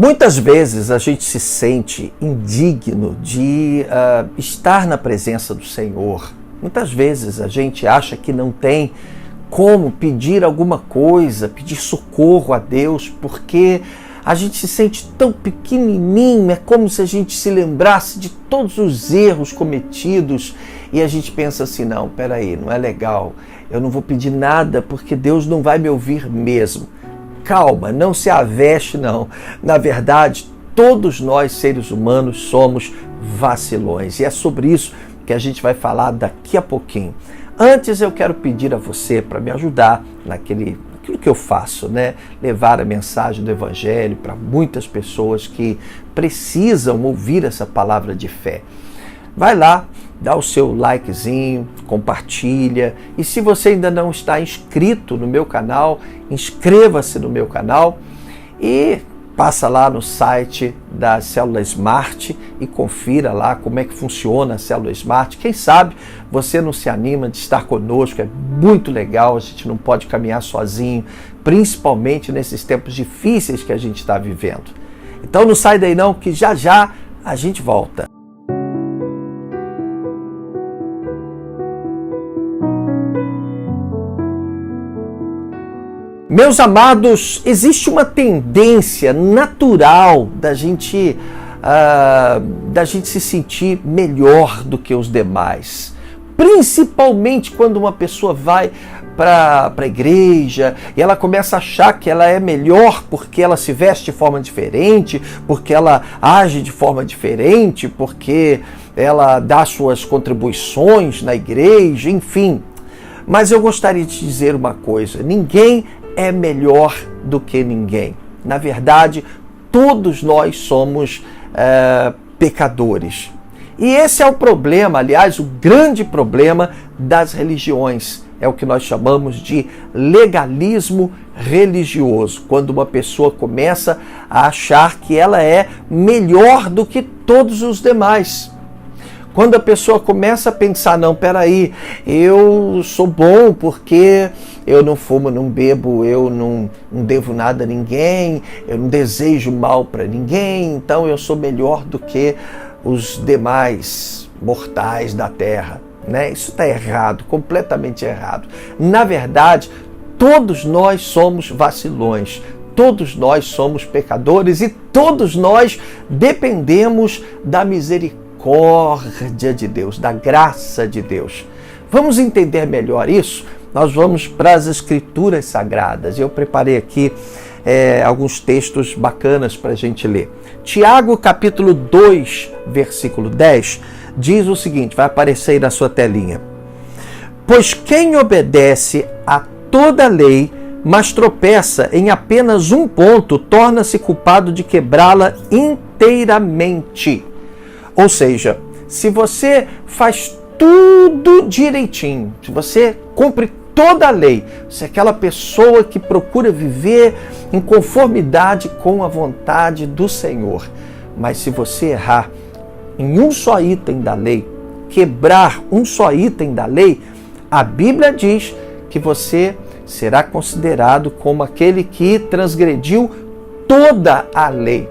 Muitas vezes a gente se sente indigno de estar na presença do Senhor. Muitas vezes a gente acha que não tem como pedir alguma coisa, pedir socorro a Deus, porque a gente se sente tão pequenininho, é como se a gente se lembrasse de todos os erros cometidos e a gente pensa assim, não, peraí, não é legal, eu não vou pedir nada porque Deus não vai me ouvir mesmo. Calma, não se aveste não. Na verdade, todos nós seres humanos somos vacilões e é sobre isso que a gente vai falar daqui a pouquinho. Antes eu quero pedir a você para me ajudar naquilo que eu faço, né? Levar a mensagem do Evangelho para muitas pessoas que precisam ouvir essa palavra de fé. Vai lá, dá o seu likezinho, compartilha. E se você ainda não está inscrito no meu canal, inscreva-se no meu canal e passa lá no site da Célula Smart e confira lá como é que funciona a Célula Smart. Quem sabe você não se anima de estar conosco, é muito legal, a gente não pode caminhar sozinho, principalmente nesses tempos difíceis que a gente está vivendo. Então não sai daí não, que já já a gente volta. Meus amados, existe uma tendência natural da gente se sentir melhor do que os demais. Principalmente quando uma pessoa vai para a igreja e ela começa a achar que ela é melhor porque ela se veste de forma diferente, porque ela age de forma diferente, porque ela dá suas contribuições na igreja, enfim. Mas eu gostaria de dizer uma coisa, ninguém é melhor do que ninguém. Na verdade, todos nós somos pecadores. E esse é o problema, aliás, o grande problema das religiões. É o que nós chamamos de legalismo religioso. Quando uma pessoa começa a achar que ela é melhor do que todos os demais. Quando a pessoa começa a pensar, não, peraí, eu sou bom porque eu não fumo, não bebo, eu não devo nada a ninguém, eu não desejo mal para ninguém, então eu sou melhor do que os demais mortais da terra. Né? Isso está errado, completamente errado. Na verdade, todos nós somos vacilões, todos nós somos pecadores e todos nós dependemos da misericórdia de Deus, da graça de Deus. Vamos entender melhor isso? Nós vamos para as Escrituras Sagradas. Eu preparei aqui alguns textos bacanas para a gente ler. Tiago, capítulo 2, versículo 10, diz o seguinte, vai aparecer aí na sua telinha. Pois quem obedece a toda a lei, mas tropeça em apenas um ponto, torna-se culpado de quebrá-la inteiramente. Ou seja, se você faz tudo direitinho, se você cumpre toda a lei, se é aquela pessoa que procura viver em conformidade com a vontade do Senhor, mas se você errar em um só item da lei, quebrar um só item da lei, a Bíblia diz que você será considerado como aquele que transgrediu toda a lei.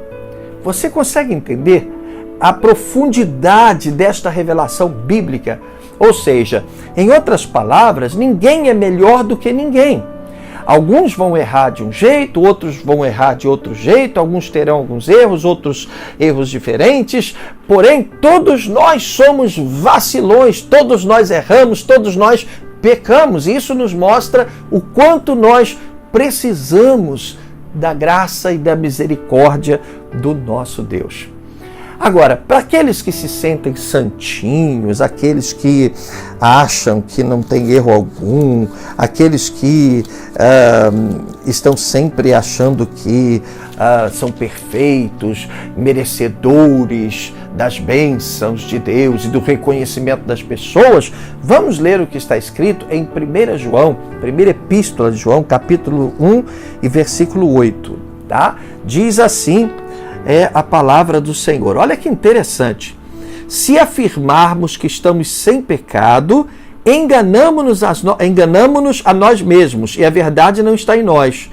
Você consegue entender a profundidade desta revelação bíblica? Ou seja, em outras palavras, ninguém é melhor do que ninguém. Alguns vão errar de um jeito, outros vão errar de outro jeito, alguns terão alguns erros, outros erros diferentes, porém todos nós somos vacilões, todos nós erramos, todos nós pecamos, e isso nos mostra o quanto nós precisamos da graça e da misericórdia do nosso Deus. Agora, para aqueles que se sentem santinhos, aqueles que acham que não tem erro algum, aqueles que estão sempre achando que são perfeitos, merecedores das bênçãos de Deus e do reconhecimento das pessoas, vamos ler o que está escrito em 1 João, primeira epístola de João, capítulo 1 e versículo 8. Tá? Diz assim, é a palavra do Senhor. Olha que interessante. Se afirmarmos que estamos sem pecado, enganamo-nos a nós mesmos e a verdade não está em nós.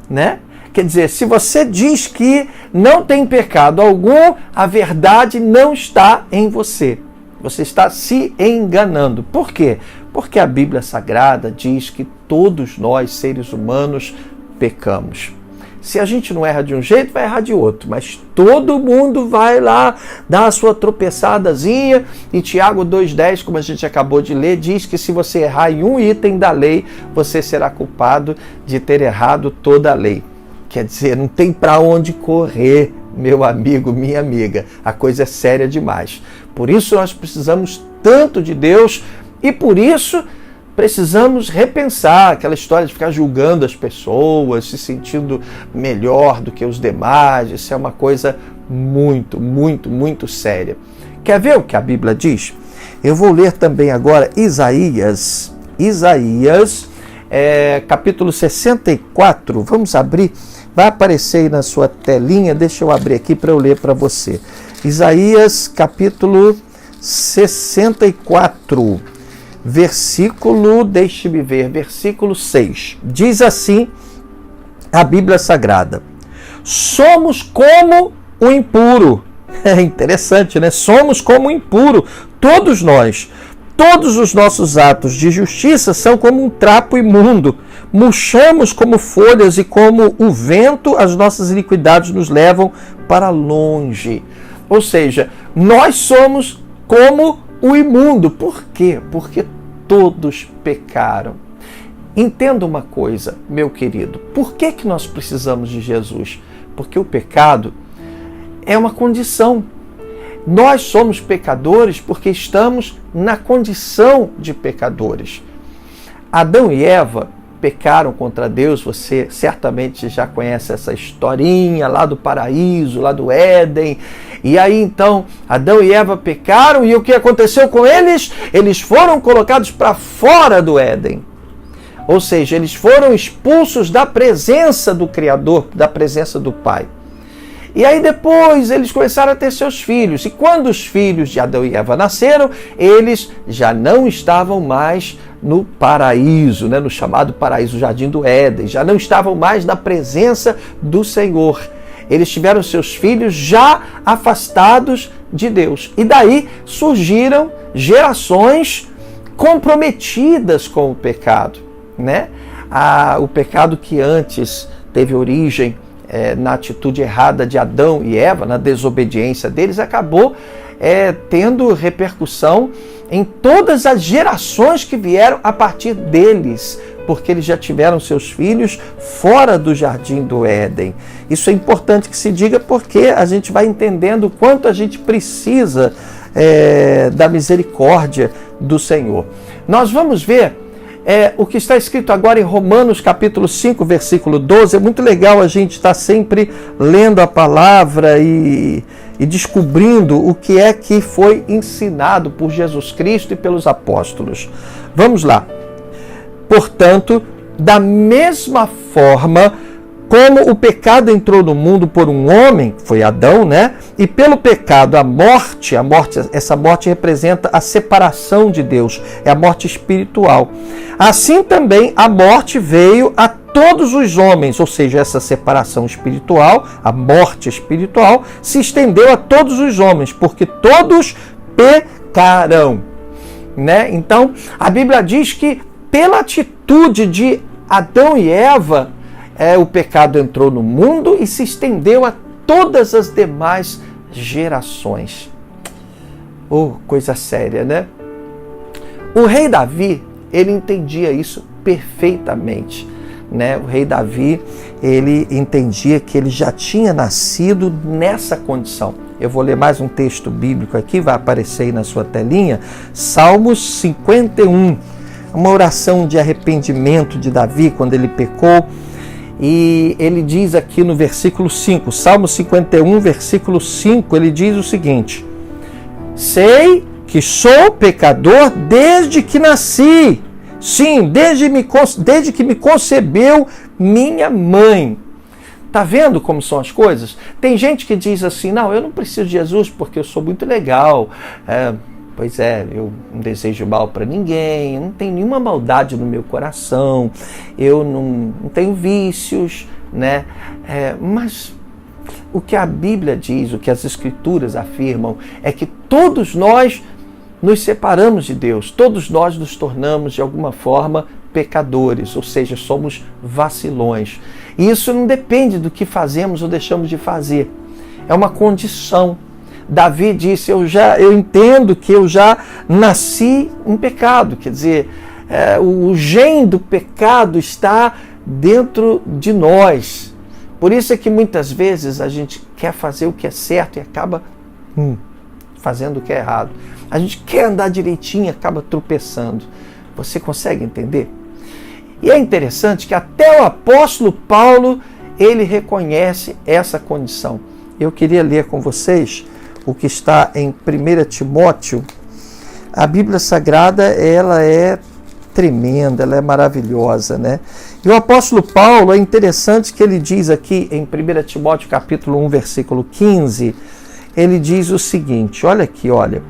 Né? Quer dizer, se você diz que não tem pecado algum, a verdade não está em você. Você está se enganando. Por quê? Porque a Bíblia Sagrada diz que todos nós, seres humanos, pecamos. Se a gente não erra de um jeito, vai errar de outro. Mas todo mundo vai lá dar a sua tropeçadazinha. E Tiago 2,10, como a gente acabou de ler, diz que se você errar em um item da lei, você será culpado de ter errado toda a lei. Quer dizer, não tem para onde correr, meu amigo, minha amiga. A coisa é séria demais. Por isso nós precisamos tanto de Deus e por isso precisamos repensar aquela história de ficar julgando as pessoas, se sentindo melhor do que os demais. Isso é uma coisa muito, muito, muito séria. Quer ver o que a Bíblia diz? Eu vou ler também agora Isaías, capítulo 64. Vamos abrir, vai aparecer aí na sua telinha, deixa eu abrir aqui para eu ler para você. Isaías, capítulo 64. Versículo 6. Diz assim a Bíblia Sagrada: somos como o impuro. É interessante, né? Somos como o impuro, todos nós. Todos os nossos atos de justiça são como um trapo imundo. Murchamos como folhas e como o vento, as nossas iniquidades nos levam para longe. Ou seja, nós somos como o imundo. Por quê? Porque todos pecaram. Entenda uma coisa, meu querido. Por que nós precisamos de Jesus? Porque o pecado é uma condição. Nós somos pecadores porque estamos na condição de pecadores. Adão e Eva pecaram contra Deus. Você certamente já conhece essa historinha lá do paraíso, lá do Éden. E aí então Adão e Eva pecaram e o que aconteceu com eles? Eles foram colocados para fora do Éden. Ou seja, eles foram expulsos da presença do Criador, da presença do Pai. E aí depois eles começaram a ter seus filhos. E quando os filhos de Adão e Eva nasceram, eles já não estavam mais no paraíso, né? No chamado paraíso, Jardim do Éden. Já não estavam mais na presença do Senhor. Eles tiveram seus filhos já afastados de Deus. E daí surgiram gerações comprometidas com o pecado, né? O pecado que antes teve origem na atitude errada de Adão e Eva, na desobediência deles, acabou tendo repercussão em todas as gerações que vieram a partir deles, porque eles já tiveram seus filhos fora do Jardim do Éden. Isso é importante que se diga, porque a gente vai entendendo o quanto a gente precisa da misericórdia do Senhor. Nós vamos ver o que está escrito agora em Romanos capítulo 5, versículo 12. É muito legal a gente estar sempre lendo a palavra e descobrindo o que é que foi ensinado por Jesus Cristo e pelos apóstolos. Vamos lá. Portanto, da mesma forma como o pecado entrou no mundo por um homem, foi Adão, né? E pelo pecado a morte, essa morte representa a separação de Deus, é a morte espiritual. Assim também a morte veio a todos os homens, ou seja, essa separação espiritual, a morte espiritual, se estendeu a todos os homens, porque todos pecaram, né? Então, a Bíblia diz que pela atitude de Adão e Eva, o pecado entrou no mundo e se estendeu a todas as demais gerações. Coisa séria, né? O rei Davi, ele entendia isso perfeitamente, né? O rei Davi, ele entendia que ele já tinha nascido nessa condição. Eu vou ler mais um texto bíblico aqui, vai aparecer aí na sua telinha. Salmos 51, uma oração de arrependimento de Davi quando ele pecou. E ele diz aqui no versículo 5, Salmo 51, versículo 5, ele diz o seguinte: sei que sou pecador desde que nasci, sim, desde que me concebeu minha mãe. Tá vendo como são as coisas? Tem gente que diz assim, não, eu não preciso de Jesus porque eu sou muito legal, Pois é, eu não desejo mal para ninguém, eu não tenho nenhuma maldade no meu coração, eu não tenho vícios, né? Mas o que a Bíblia diz, o que as Escrituras afirmam, é que todos nós nos separamos de Deus, todos nós nos tornamos de alguma forma pecadores, ou seja, somos vacilões. E isso não depende do que fazemos ou deixamos de fazer, é uma condição. Davi disse, eu entendo que eu já nasci em pecado, quer dizer, o gene do pecado está dentro de nós. Por isso é que muitas vezes a gente quer fazer o que é certo e acaba fazendo o que é errado. A gente quer andar direitinho e acaba tropeçando. Você consegue entender? E é interessante que até o apóstolo Paulo, ele reconhece essa condição. Eu queria ler com vocês o que está em 1 Timóteo. A Bíblia Sagrada, ela é tremenda, ela é maravilhosa, né? E o apóstolo Paulo, é interessante que ele diz aqui em 1 Timóteo capítulo 1, versículo 15, ele diz o seguinte, olha aqui, olha.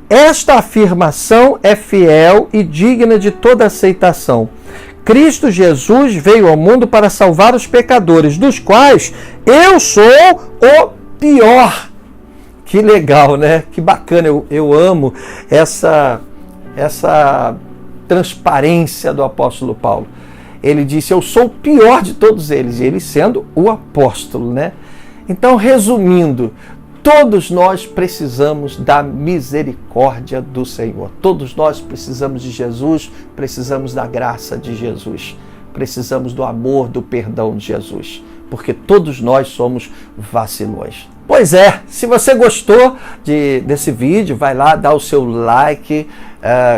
Esta afirmação é fiel e digna de toda aceitação. Cristo Jesus veio ao mundo para salvar os pecadores, dos quais eu sou o pior. Que legal, né? Que bacana, eu amo essa transparência do apóstolo Paulo. Ele disse, eu sou o pior de todos eles, ele sendo o apóstolo, né? Então, resumindo, todos nós precisamos da misericórdia do Senhor. Todos nós precisamos de Jesus, precisamos da graça de Jesus, precisamos do amor, do perdão de Jesus, porque todos nós somos vacilões. Pois é, se você gostou desse vídeo, vai lá, dá o seu like,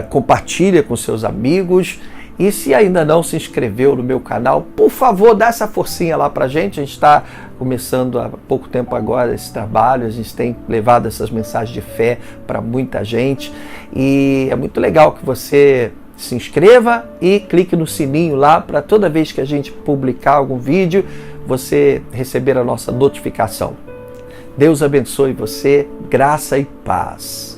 compartilha com seus amigos. E se ainda não se inscreveu no meu canal, por favor, dá essa forcinha lá pra gente. A gente está começando há pouco tempo agora esse trabalho, a gente tem levado essas mensagens de fé para muita gente. E é muito legal que você se inscreva e clique no sininho lá para toda vez que a gente publicar algum vídeo, você receber a nossa notificação. Deus abençoe você, graça e paz.